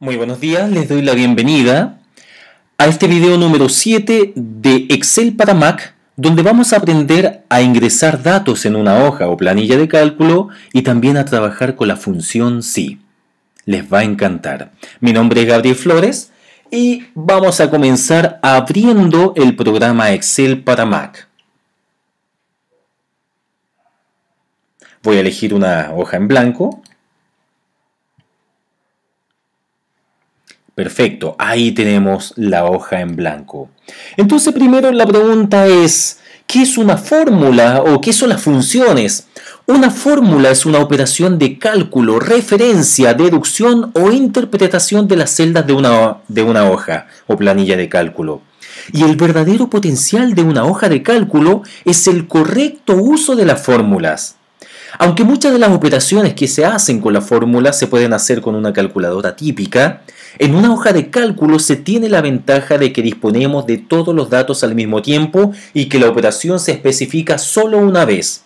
Muy buenos días, les doy la bienvenida a este video número 7 de Excel para Mac, donde vamos a aprender a ingresar datos en una hoja o planilla de cálculo y también a trabajar con la función SI. Les va a encantar. Mi nombre es Gabriel Flores y vamos a comenzar abriendo el programa Excel para Mac. Voy a elegir una hoja en blanco. Perfecto, ahí tenemos la hoja en blanco. Entonces primero la pregunta es, ¿qué es una fórmula o qué son las funciones? Una fórmula es una operación de cálculo, referencia, deducción o interpretación de las celdas de una hoja o planilla de cálculo. Y el verdadero potencial de una hoja de cálculo es el correcto uso de las fórmulas. Aunque muchas de las operaciones que se hacen con la fórmula se pueden hacer con una calculadora típica, en una hoja de cálculo se tiene la ventaja de que disponemos de todos los datos al mismo tiempo y que la operación se especifica solo una vez.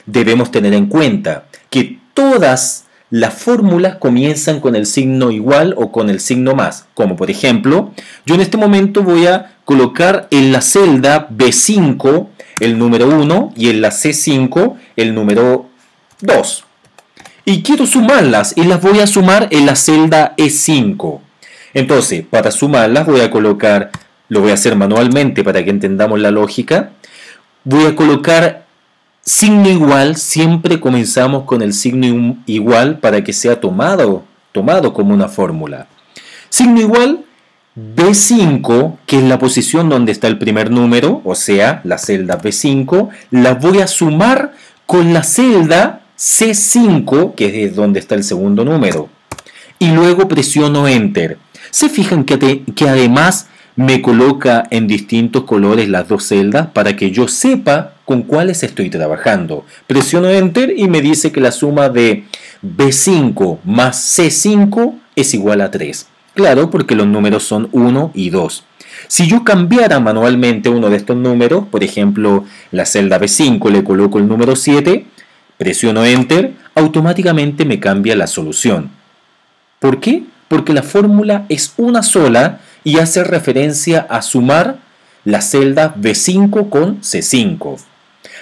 Debemos tener en cuenta que todas las fórmulas comienzan con el signo igual o con el signo más, como por ejemplo, yo en este momento voy a colocar en la celda B5 el número 1 y en la C5 el número 2. Y quiero sumarlas y las voy a sumar en la celda E5. Entonces, para sumarlas voy a colocar, lo voy a hacer manualmente para que entendamos la lógica. Voy a colocar signo igual, siempre comenzamos con el signo igual para que sea tomado como una fórmula. Signo igual, B5, que es la posición donde está el primer número, o sea, la celda B5, la voy a sumar con la celda C5, que es donde está el segundo número. Y luego presiono Enter. ¿Se fijan que además me coloca en distintos colores las dos celdas para que yo sepa con cuáles estoy trabajando? Presiono Enter y me dice que la suma de B5 más C5 es igual a 3. Claro, porque los números son 1 y 2. Si yo cambiara manualmente uno de estos números, por ejemplo, la celda B5 le coloco el número 7, presiono Enter, automáticamente me cambia la solución. ¿Por qué? Porque la fórmula es una sola y hace referencia a sumar la celda B5 con C5.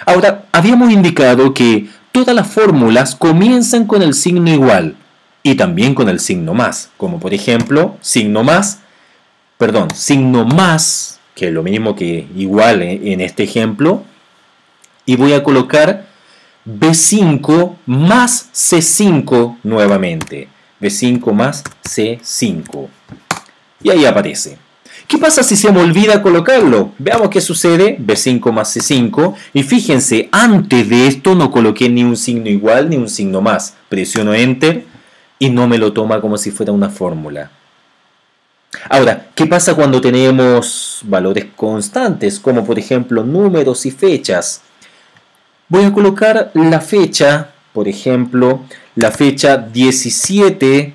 Ahora, habíamos indicado que todas las fórmulas comienzan con el signo igual y también con el signo más, como por ejemplo, signo más, que es lo mismo que igual en este ejemplo, y voy a colocar B5 más C5 nuevamente. B5 más C5. Y ahí aparece. ¿Qué pasa si se me olvida colocarlo? Veamos qué sucede. B5 más C5. Y fíjense, antes de esto no coloqué ni un signo igual ni un signo más. Presiono Enter y no me lo toma como si fuera una fórmula. Ahora, ¿qué pasa cuando tenemos valores constantes? Como por ejemplo números y fechas. Voy a colocar la fecha, por ejemplo, la fecha 17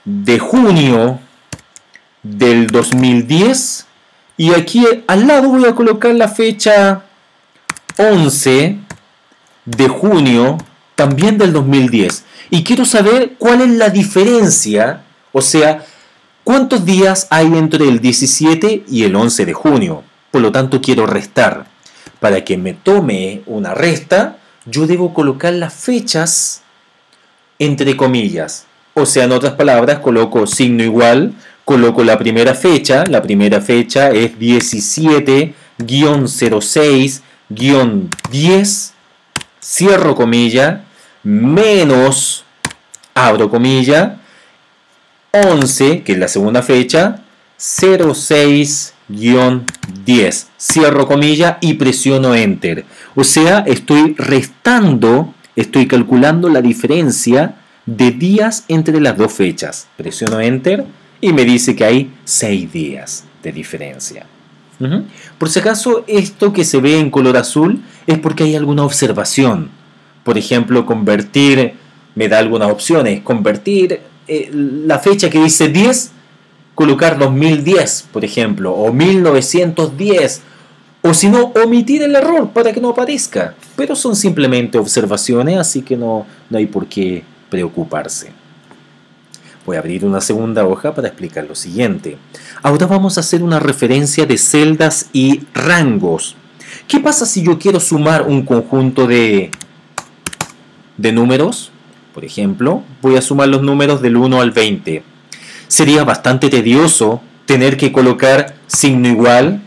de junio del 2010 y aquí al lado voy a colocar la fecha 11 de junio también del 2010 y quiero saber cuál es la diferencia, o sea, cuántos días hay entre el 17 y el 11 de junio. Por lo tanto quiero restar. Para que me tome una resta, yo debo colocar las fechas entre comillas. O sea, en otras palabras, coloco signo igual, coloco la primera fecha es 17-06-10, cierro comilla, menos, abro comilla, 11, que es la segunda fecha, 06-10, cierro comilla y presiono Enter. O sea, estoy restando, estoy calculando la diferencia de días entre las dos fechas. Presiono Enter y me dice que hay 6 días de diferencia. Por si acaso, esto que se ve en color azul es porque hay alguna observación. Por ejemplo, convertir, me da algunas opciones. Convertir la fecha que dice 10, colocar 2010, por ejemplo, o 1910, o si no, omitir el error para que no aparezca. Pero son simplemente observaciones, así que no hay por qué preocuparse. Voy a abrir una segunda hoja para explicar lo siguiente. Ahora vamos a hacer una referencia de celdas y rangos. ¿Qué pasa si yo quiero sumar un conjunto de números? Por ejemplo, voy a sumar los números del 1 al 20. Sería bastante tedioso tener que colocar signo igual.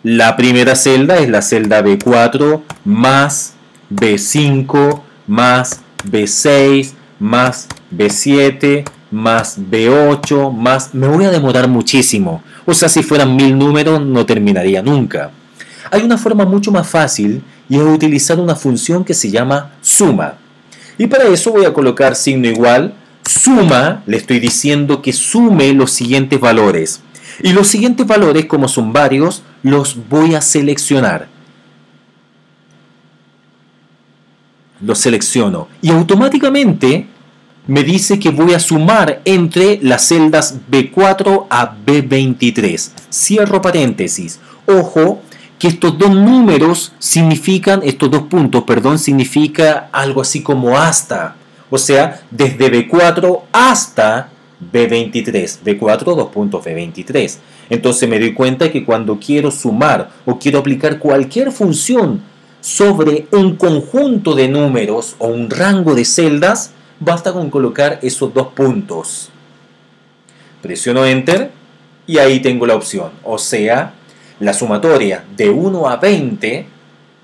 La primera celda es la celda B4 más B5 más B6 más B7 más B8 más... Me voy a demorar muchísimo. O sea, si fueran 1000 números no terminaría nunca. Hay una forma mucho más fácil y es utilizar una función que se llama suma. Y para eso voy a colocar signo igual. Suma, le estoy diciendo que sume los siguientes valores. Y los siguientes valores, como son varios, los voy a seleccionar. Los selecciono. Y automáticamente me dice que voy a sumar entre las celdas B4 a B23. Cierro paréntesis. Ojo, que estos dos números significan, estos dos puntos, perdón, significa algo así como hasta. O sea, desde B4 hasta B23. B4, dos puntos, B23. Entonces me doy cuenta que cuando quiero sumar o quiero aplicar cualquier función sobre un conjunto de números o un rango de celdas, basta con colocar esos dos puntos. Presiono Enter y ahí tengo la opción. O sea, la sumatoria de 1 a 20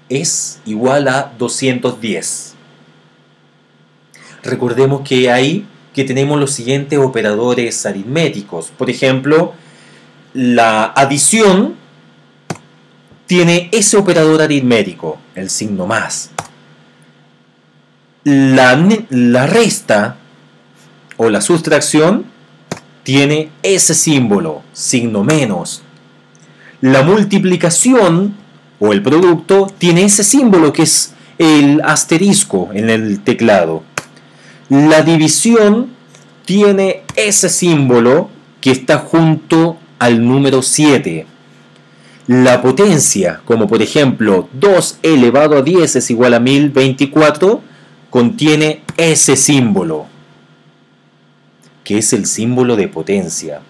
es igual a 210. Recordemos que ahí que tenemos los siguientes operadores aritméticos. Por ejemplo, la adición tiene ese operador aritmético, el signo más. La resta o la sustracción tiene ese símbolo, signo menos. La multiplicación o el producto tiene ese símbolo que es el asterisco en el teclado. La división tiene ese símbolo que está junto al número 7. La potencia, como por ejemplo 2 elevado a 10 es igual a 1024, contiene ese símbolo, que es el símbolo de potencia.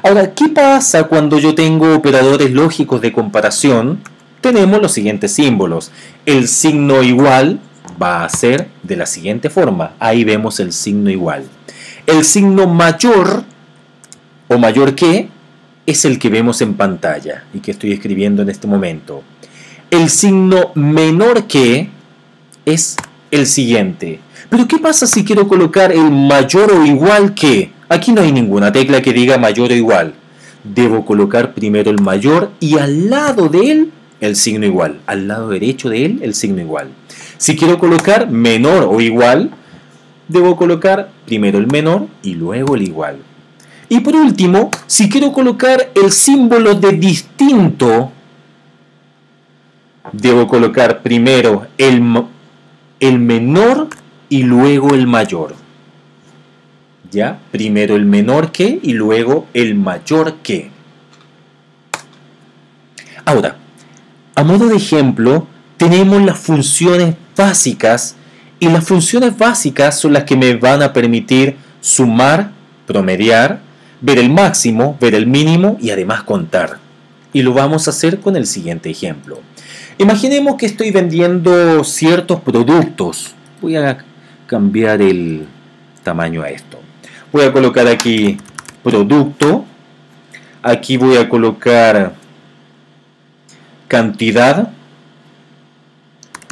Ahora, ¿qué pasa cuando yo tengo operadores lógicos de comparación? Tenemos los siguientes símbolos. El signo igual va a ser de la siguiente forma. Ahí vemos el signo igual. El signo mayor o mayor que es el que vemos en pantalla y que estoy escribiendo en este momento. El signo menor que es el siguiente. Pero ¿qué pasa si quiero colocar el mayor o igual que? Aquí no hay ninguna tecla que diga mayor o igual. Debo colocar primero el mayor y al lado de él el signo igual. Al lado derecho de él el signo igual. Si quiero colocar menor o igual, debo colocar primero el menor y luego el igual. Y por último, si quiero colocar el símbolo de distinto, debo colocar primero el menor y luego el mayor. ¿Ya? Primero el menor que y luego el mayor que. Ahora, a modo de ejemplo, tenemos las funciones básicas y las funciones básicas son las que me van a permitir sumar, promediar, ver el máximo, ver el mínimo y además contar. Y lo vamos a hacer con el siguiente ejemplo. Imaginemos que estoy vendiendo ciertos productos. Voy a cambiar el tamaño a esto. Voy a colocar aquí producto. Aquí voy a colocar cantidad.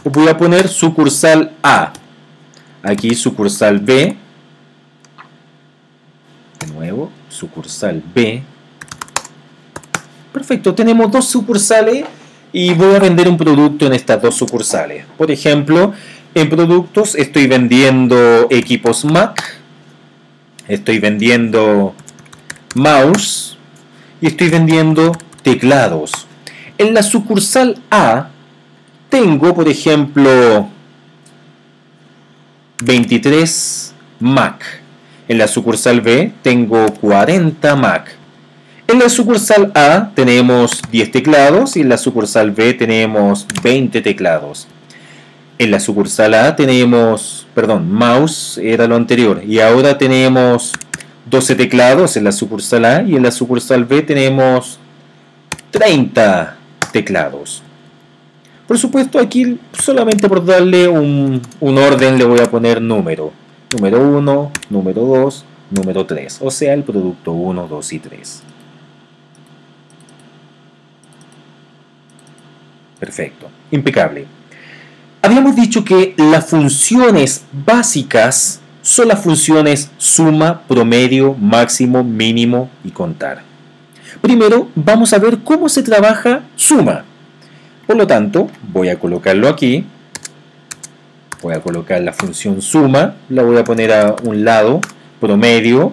Voy a poner sucursal A. Aquí sucursal B. De nuevo, sucursal B. Perfecto, tenemos dos sucursales y voy a vender un producto en estas dos sucursales. Por ejemplo, en productos estoy vendiendo equipos Mac, estoy vendiendo mouse y estoy vendiendo teclados. En la sucursal A tengo, por ejemplo, 23 Mac. En la sucursal B tengo 40 Mac. En la sucursal A tenemos 10 teclados y en la sucursal B tenemos 20 teclados. En la sucursal A tenemos, perdón, mouse era lo anterior y ahora tenemos 12 teclados en la sucursal A y en la sucursal B tenemos 30 teclados. Por supuesto, aquí solamente por darle un orden le voy a poner número. Número 1, número 2, número 3. O sea, el producto 1, 2 y 3. Perfecto. Impecable. Habíamos dicho que las funciones básicas son las funciones suma, promedio, máximo, mínimo y contar. Primero vamos a ver cómo se trabaja suma. Por lo tanto, voy a colocarlo aquí. Voy a colocar la función suma, la voy a poner a un lado, promedio,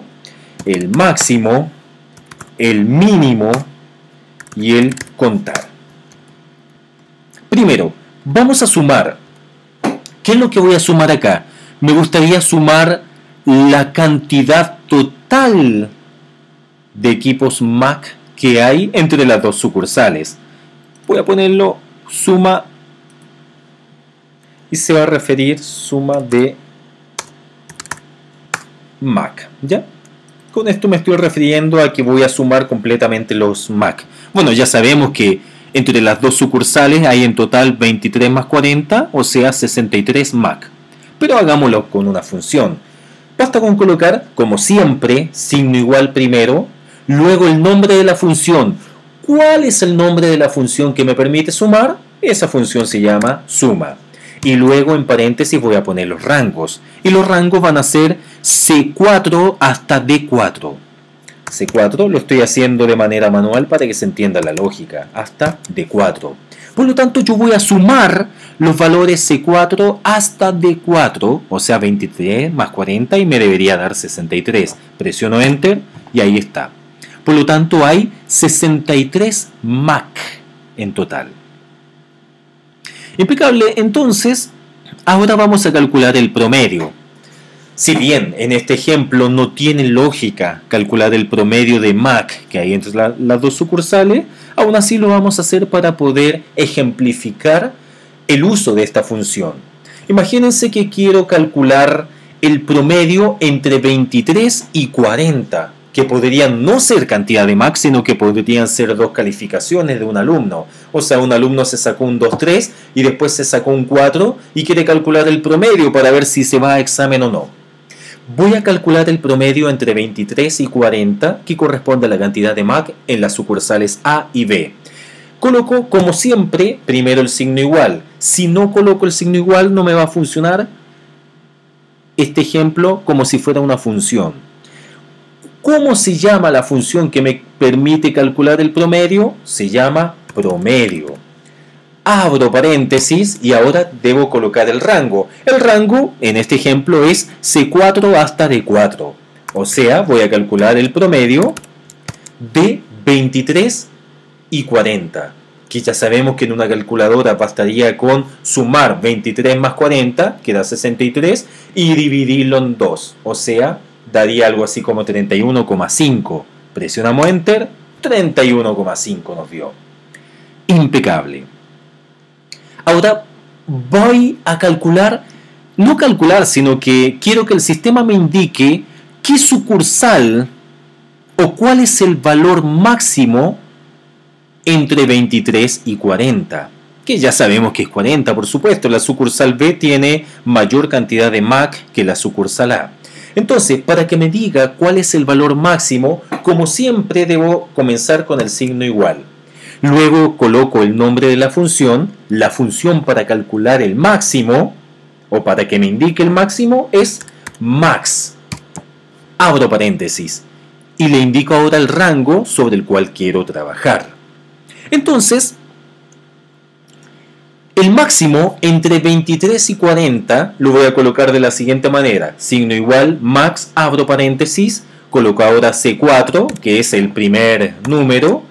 el máximo, el mínimo y el contar. Primero, vamos a sumar. ¿Qué es lo que voy a sumar acá? Me gustaría sumar la cantidad total de equipos Mac que hay entre las dos sucursales. Voy a ponerlo suma y se va a referir suma de Mac, ¿ya? Con esto me estoy refiriendo a que voy a sumar completamente los Mac. Bueno, ya sabemos que entre las dos sucursales hay en total 23 más 40, o sea 63 Mac. Pero hagámoslo con una función. Basta con colocar, como siempre, signo igual primero, luego el nombre de la función. ¿Cuál es el nombre de la función que me permite sumar? Esa función se llama suma. Y luego en paréntesis voy a poner los rangos. Y los rangos van a ser C4 hasta D4. C4 lo estoy haciendo de manera manual para que se entienda la lógica. Hasta D4. Por lo tanto yo voy a sumar los valores C4 hasta D4. O sea 23 más 40 y me debería dar 63. Presiono Enter y ahí está. Por lo tanto hay 63 Mac en total. Impecable. Entonces, ahora vamos a calcular el promedio. Si bien en este ejemplo no tiene lógica calcular el promedio de Mac que hay entre las dos sucursales, aún así lo vamos a hacer para poder ejemplificar el uso de esta función. Imagínense que quiero calcular el promedio entre 23 y 40, que podrían no ser cantidad de Mac, sino que podrían ser dos calificaciones de un alumno. O sea, un alumno se sacó un 2-3 y después se sacó un 4 y quiere calcular el promedio para ver si se va a examen o no. Voy a calcular el promedio entre 23 y 40, que corresponde a la cantidad de Mac en las sucursales A y B. Coloco, como siempre, primero el signo igual. Si no coloco el signo igual, no me va a funcionar este ejemplo como si fuera una función. ¿Cómo se llama la función que me permite calcular el promedio? Se llama promedio. Abro paréntesis y ahora debo colocar el rango. El rango en este ejemplo es C4 hasta D4. O sea, voy a calcular el promedio de 23 y 40. Que ya sabemos que en una calculadora bastaría con sumar 23 más 40, que da 63, y dividirlo en 2. O sea, daría algo así como 31,5. Presionamos Enter, 31,5 nos dio. Impecable. Ahora voy a calcular, no calcular, sino que quiero que el sistema me indique qué sucursal o cuál es el valor máximo entre 23 y 40. Que ya sabemos que es 40, por supuesto. La sucursal B tiene mayor cantidad de Mac que la sucursal A. Entonces, para que me diga cuál es el valor máximo, como siempre debo comenzar con el signo igual. Luego coloco el nombre de la función para calcular el máximo, o para que me indique el máximo, es max. Abro paréntesis, y le indico ahora el rango sobre el cual quiero trabajar. Entonces, el máximo entre 23 y 40 lo voy a colocar de la siguiente manera. Signo igual, max, abro paréntesis, coloco ahora C4, que es el primer número,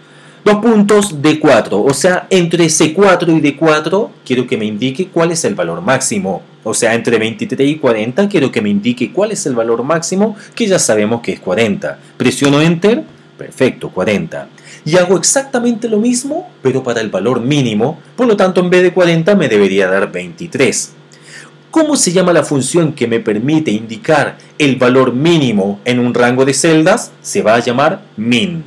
dos puntos D4, o sea, entre C4 y D4 quiero que me indique cuál es el valor máximo. O sea, entre 23 y 40 quiero que me indique cuál es el valor máximo, que ya sabemos que es 40. Presiono Enter, perfecto, 40. Y hago exactamente lo mismo, pero para el valor mínimo, por lo tanto en vez de 40 me debería dar 23. ¿Cómo se llama la función que me permite indicar el valor mínimo en un rango de celdas? Se va a llamar min,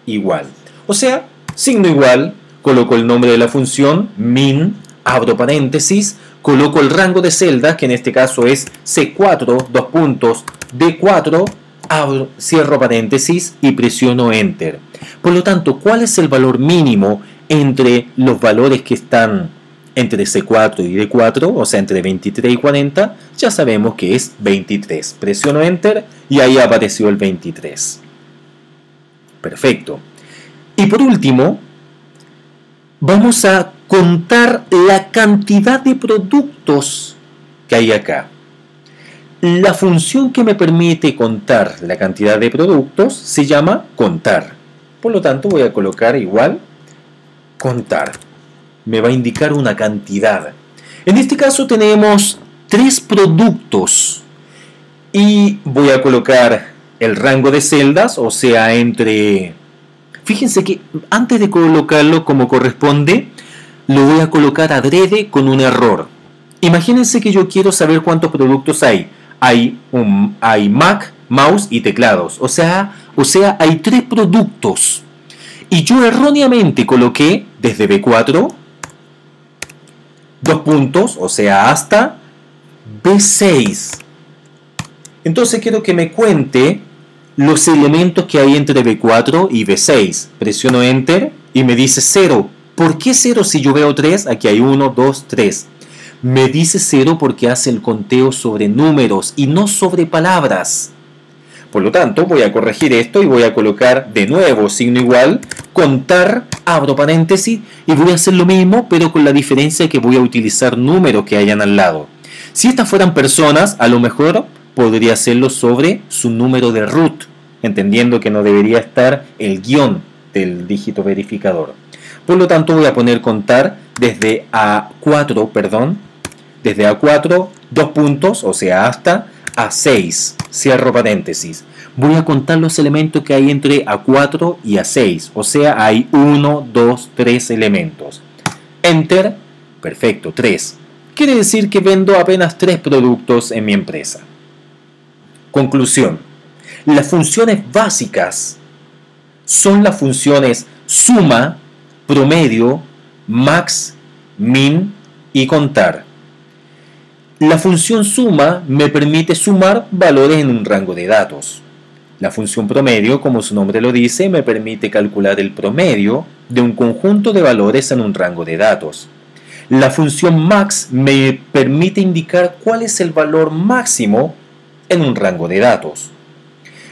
igual. O sea, signo igual, coloco el nombre de la función, min, abro paréntesis, coloco el rango de celdas, que en este caso es C4, dos puntos, D4, abro, cierro paréntesis y presiono Enter. Por lo tanto, ¿cuál es el valor mínimo entre los valores que están entre C4 y D4, o sea, entre 23 y 40? Ya sabemos que es 23. Presiono Enter y ahí apareció el 23. Perfecto. Y por último, vamos a contar la cantidad de productos que hay acá. La función que me permite contar la cantidad de productos se llama contar. Por lo tanto, voy a colocar igual contar. Me va a indicar una cantidad. En este caso tenemos 3 productos. Y voy a colocar el rango de celdas, o sea, entre... Fíjense que antes de colocarlo como corresponde, lo voy a colocar adrede con un error. Imagínense que yo quiero saber cuántos productos hay. Hay Mac, mouse y teclados. O sea, hay 3 productos. Y yo erróneamente coloqué desde B4, 2 puntos, o sea, hasta B6. Entonces quiero que me cuente los elementos que hay entre B4 y B6. Presiono Enter y me dice 0. ¿Por qué 0 si yo veo 3? Aquí hay 1, 2, 3. Me dice 0 porque hace el conteo sobre números y no sobre palabras. Por lo tanto, voy a corregir esto y voy a colocar de nuevo signo igual, contar, abro paréntesis y voy a hacer lo mismo, pero con la diferencia que voy a utilizar números que hayan al lado. Si estas fueran personas, a lo mejor podría hacerlo sobre su número de root, entendiendo que no debería estar el guión del dígito verificador. Por lo tanto, voy a poner contar desde A4, desde A4, 2 puntos, o sea, hasta A6, cierro paréntesis. Voy a contar los elementos que hay entre A4 y A6, o sea, hay 1, 2, 3 elementos. Enter, perfecto, 3. Quiere decir que vendo apenas 3 productos en mi empresa. Conclusión. Las funciones básicas son las funciones suma, promedio, max, min y contar. La función suma me permite sumar valores en un rango de datos. La función promedio, como su nombre lo dice, me permite calcular el promedio de un conjunto de valores en un rango de datos. La función max me permite indicar cuál es el valor máximo en un rango de datos.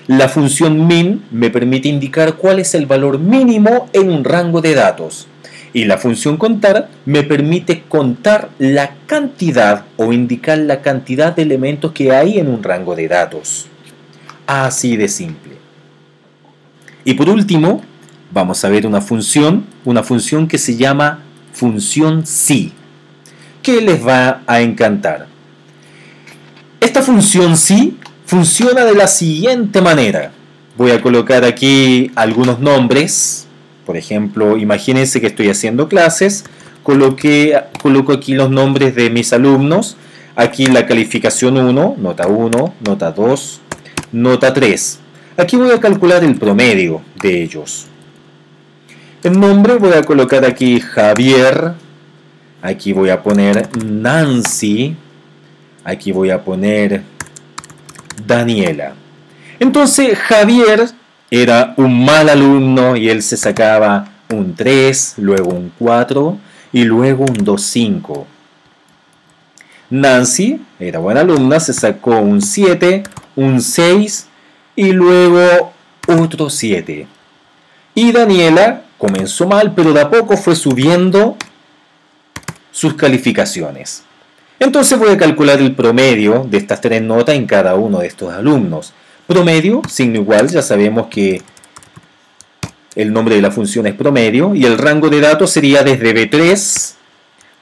La función min me permite indicar cuál es el valor mínimo en un rango de datos. Y la función contar me permite contar la cantidad o indicar la cantidad de elementos que hay en un rango de datos. Así de simple. Y por último, vamos a ver una función que se llama función sí, que les va a encantar. Esta función sí funciona de la siguiente manera. Voy a colocar aquí algunos nombres. Por ejemplo, imagínense que estoy haciendo clases, coloco aquí los nombres de mis alumnos, aquí la calificación 1, nota 2, nota 3. Aquí voy a calcular el promedio de ellos. El nombre voy a colocar aquí Javier, aquí voy a poner Nancy, aquí voy a poner Daniela. Entonces Javier era un mal alumno y él se sacaba un 3, luego un 4 y luego un 2,5. Nancy era buena alumna, se sacó un 7, un 6 y luego otro 7. Y Daniela comenzó mal, pero de a poco fue subiendo sus calificaciones. Entonces voy a calcular el promedio de estas 3 notas en cada uno de estos alumnos. Promedio, signo igual, ya sabemos que el nombre de la función es promedio, y el rango de datos sería desde B3,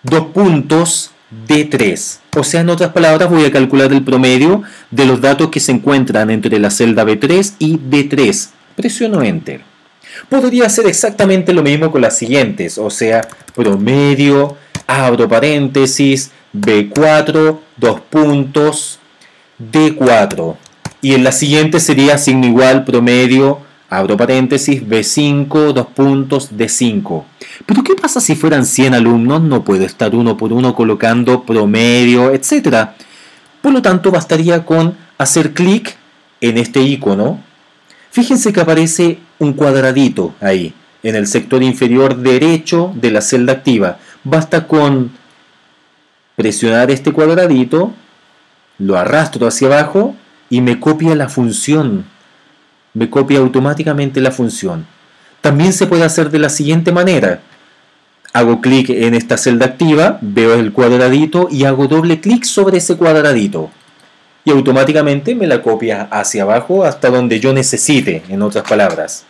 2 puntos, D3. O sea, en otras palabras, voy a calcular el promedio de los datos que se encuentran entre la celda B3 y D3. Presiono Enter. Podría hacer exactamente lo mismo con las siguientes, o sea, promedio, abro paréntesis, B4, dos puntos, D4. Y en la siguiente sería signo igual, promedio, abro paréntesis, B5, dos puntos, D5. Pero ¿qué pasa si fueran 100 alumnos? No puedo estar uno por uno colocando promedio, etc. Por lo tanto, bastaría con hacer clic en este icono. Fíjense que aparece un cuadradito ahí, en el sector inferior derecho de la celda activa. Basta con presionar este cuadradito, lo arrastro hacia abajo y me copia la función. Me copia automáticamente la función. También se puede hacer de la siguiente manera. Hago clic en esta celda activa, veo el cuadradito y hago doble clic sobre ese cuadradito. Y automáticamente me la copia hacia abajo hasta donde yo necesite, en otras palabras.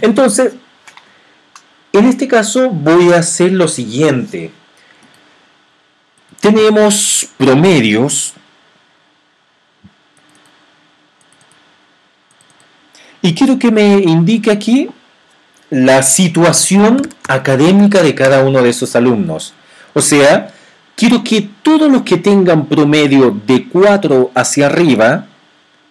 Entonces, en este caso voy a hacer lo siguiente. Tenemos promedios. Y quiero que me indique aquí la situación académica de cada uno de esos alumnos. O sea, quiero que todos los que tengan promedio de 4 hacia arriba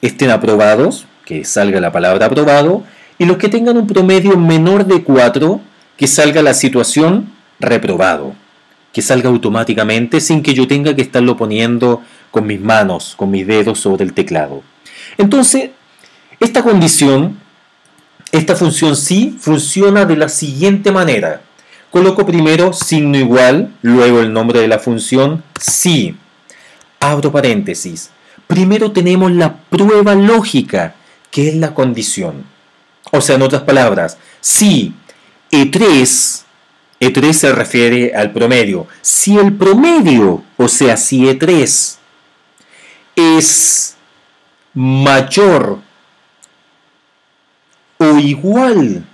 estén aprobados, que salga la palabra aprobado, y los que tengan un promedio menor de 4, que salga la situación reprobado, que salga automáticamente sin que yo tenga que estarlo poniendo con mis manos, con mis dedos sobre el teclado. Entonces, esta condición, esta función sí, funciona de la siguiente manera. Coloco primero signo igual, luego el nombre de la función, sí. Abro paréntesis. Primero tenemos la prueba lógica, que es la condición. O sea, en otras palabras, si E3 se refiere al promedio. Si el promedio, o sea, si E3 es mayor o igual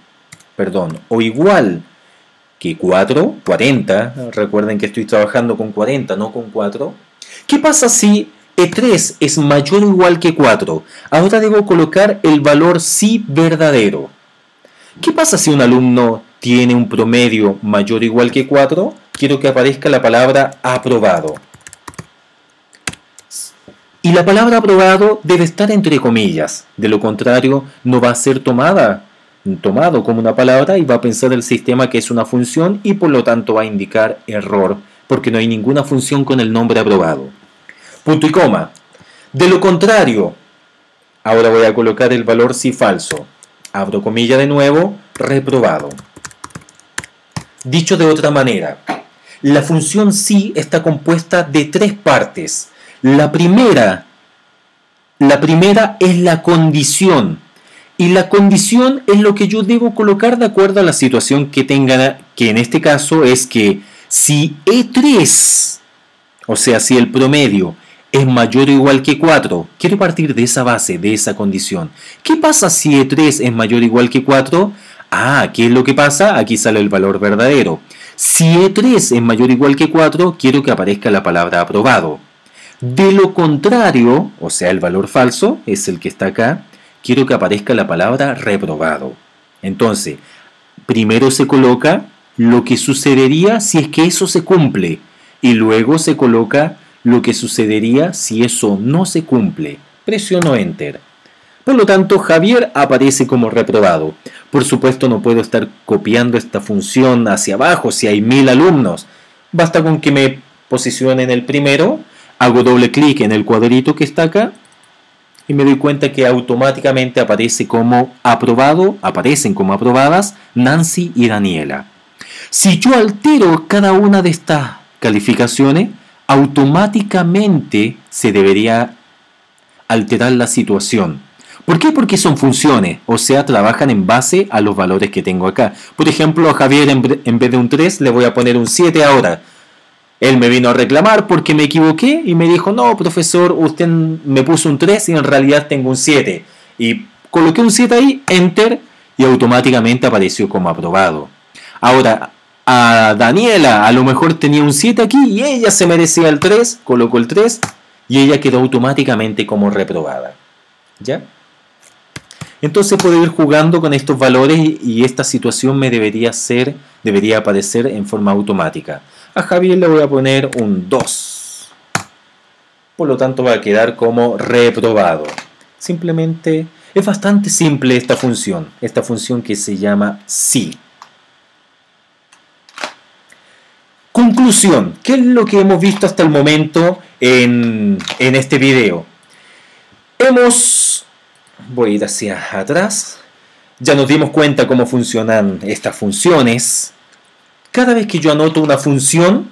que 4, 40, recuerden que estoy trabajando con 40, no con 4. ¿Qué pasa si E3 es mayor o igual que 4? Ahora debo colocar el valor sí verdadero. ¿Qué pasa si un alumno tiene un promedio mayor o igual que 4? Quiero que aparezca la palabra aprobado. Y la palabra aprobado debe estar entre comillas, de lo contrario no va a ser tomado como una palabra y va a pensar el sistema que es una función y por lo tanto va a indicar error, porque no hay ninguna función con el nombre aprobado. Punto y coma. De lo contrario, ahora voy a colocar el valor sí falso. Abro comilla de nuevo, reprobado. Dicho de otra manera, la función sí está compuesta de 3 partes. La primera es la condición. Y la condición es lo que yo debo colocar de acuerdo a la situación que tenga, que en este caso es que si E3, o sea, si el promedio es mayor o igual que 4, quiero partir de esa base, de esa condición. ¿Qué pasa si E3 es mayor o igual que 4? ¿Qué es lo que pasa? Aquí sale el valor verdadero. Si E3 es mayor o igual que 4, quiero que aparezca la palabra aprobado. De lo contrario, o sea, el valor falso, es el que está acá, quiero que aparezca la palabra reprobado. Entonces, primero se coloca lo que sucedería si es que eso se cumple, y luego se coloca lo que sucedería si eso no se cumple. Presiono Enter. Por lo tanto, Javier aparece como reprobado. Por supuesto, no puedo estar copiando esta función hacia abajo si hay 1000 alumnos. Basta con que me posicione en el primero, hago doble clic en el cuadrito que está acá y me doy cuenta que automáticamente aparecen como aprobadas Nancy y Daniela. Si yo altero cada una de estas calificaciones, automáticamente se debería alterar la situación. ¿Por qué? Porque son funciones, o sea, trabajan en base a los valores que tengo acá. Por ejemplo, a Javier en vez de un 3 le voy a poner un 7 ahora. Él me vino a reclamar porque me equivoqué y me dijo, no, profesor, usted me puso un 3 y en realidad tengo un 7. Y coloqué un 7 ahí, Enter, y automáticamente apareció como aprobado. Ahora, a Daniela a lo mejor tenía un 7 aquí y ella se merecía el 3, colocó el 3 y ella quedó automáticamente como reprobada. ¿Ya? Entonces puedo ir jugando con estos valores y esta situación me debería aparecer en forma automática. A Javier le voy a poner un 2. Por lo tanto va a quedar como reprobado. Simplemente es bastante simple esta función que se llama sí. Conclusión, ¿qué es lo que hemos visto hasta el momento en este video? Voy a ir hacia atrás. Ya nos dimos cuenta cómo funcionan estas funciones. Cada vez que yo anoto una función,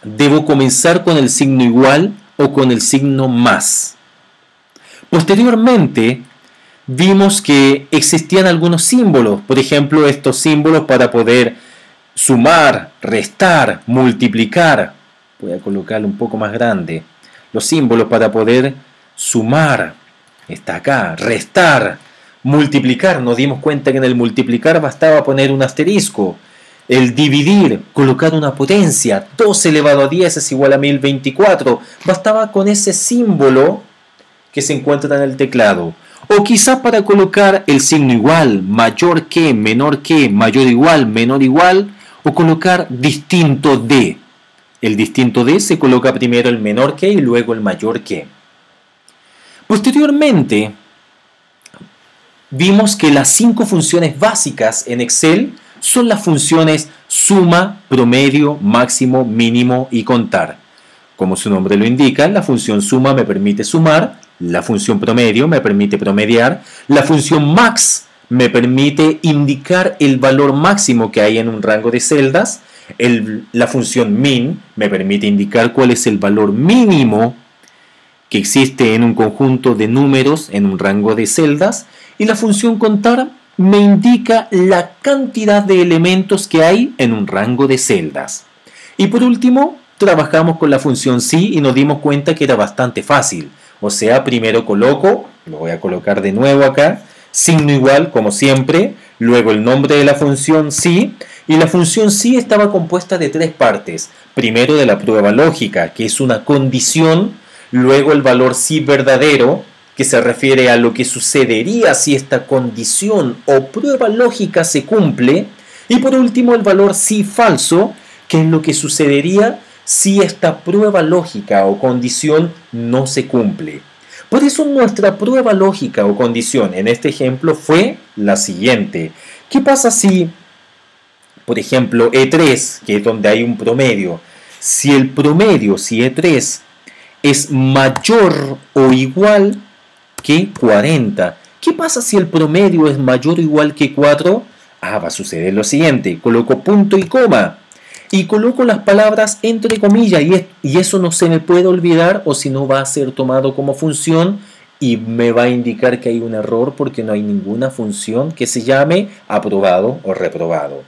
debo comenzar con el signo igual o con el signo más. Posteriormente, vimos que existían algunos símbolos. Por ejemplo, estos símbolos para poder sumar, restar, multiplicar. Voy a colocarlo un poco más grande. Los símbolos para poder sumar, está acá, restar, multiplicar. Nos dimos cuenta que en el multiplicar bastaba poner un asterisco. El dividir, colocar una potencia, 2 elevado a 10 es igual a 1024. Bastaba con ese símbolo que se encuentra en el teclado. O quizás para colocar el signo igual, mayor que, mayor igual, menor igual, o colocar distinto de. El distinto de se coloca primero el menor que y luego el mayor que. Posteriormente, vimos que las 5 funciones básicas en Excel son las funciones suma, promedio, máximo, mínimo y contar. Como su nombre lo indica, la función suma me permite sumar, la función promedio me permite promediar, la función max me permite indicar el valor máximo que hay en un rango de celdas, la función min me permite indicar cuál es el valor mínimo que existe en un conjunto de números en un rango de celdas, y la función contar me indica la cantidad de elementos que hay en un rango de celdas. Y por último, trabajamos con la función sí y nos dimos cuenta que era bastante fácil. O sea, primero coloco, lo voy a colocar de nuevo acá, signo igual como siempre, luego el nombre de la función sí, y la función sí estaba compuesta de 3 partes. Primero de la prueba lógica, que es una condición, luego el valor sí verdadero, que se refiere a lo que sucedería si esta condición o prueba lógica se cumple, y por último el valor sí falso, que es lo que sucedería si esta prueba lógica o condición no se cumple. Por eso nuestra prueba lógica o condición en este ejemplo fue la siguiente. ¿Qué pasa si, por ejemplo, E3, que es donde hay un promedio, si el promedio, si E3 es mayor o igual que 40? ¿Qué pasa si el promedio es mayor o igual que 4? Va a suceder lo siguiente. Coloco punto y coma. Y coloco las palabras entre comillas. Y eso no se me puede olvidar, o si no va a ser tomado como función y me va a indicar que hay un error porque no hay ninguna función que se llame aprobado o reprobado.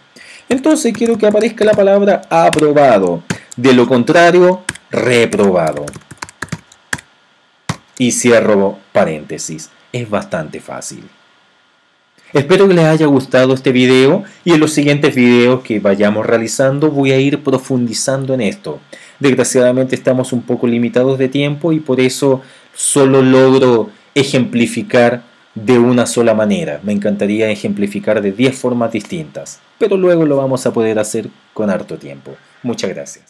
Entonces quiero que aparezca la palabra aprobado. De lo contrario, reprobado. Y cierro paréntesis. Es bastante fácil. Espero que les haya gustado este video y en los siguientes videos que vayamos realizando voy a ir profundizando en esto. Desgraciadamente estamos un poco limitados de tiempo y por eso solo logro ejemplificar de una sola manera. Me encantaría ejemplificar de 10 formas distintas, pero luego lo vamos a poder hacer con harto tiempo. Muchas gracias.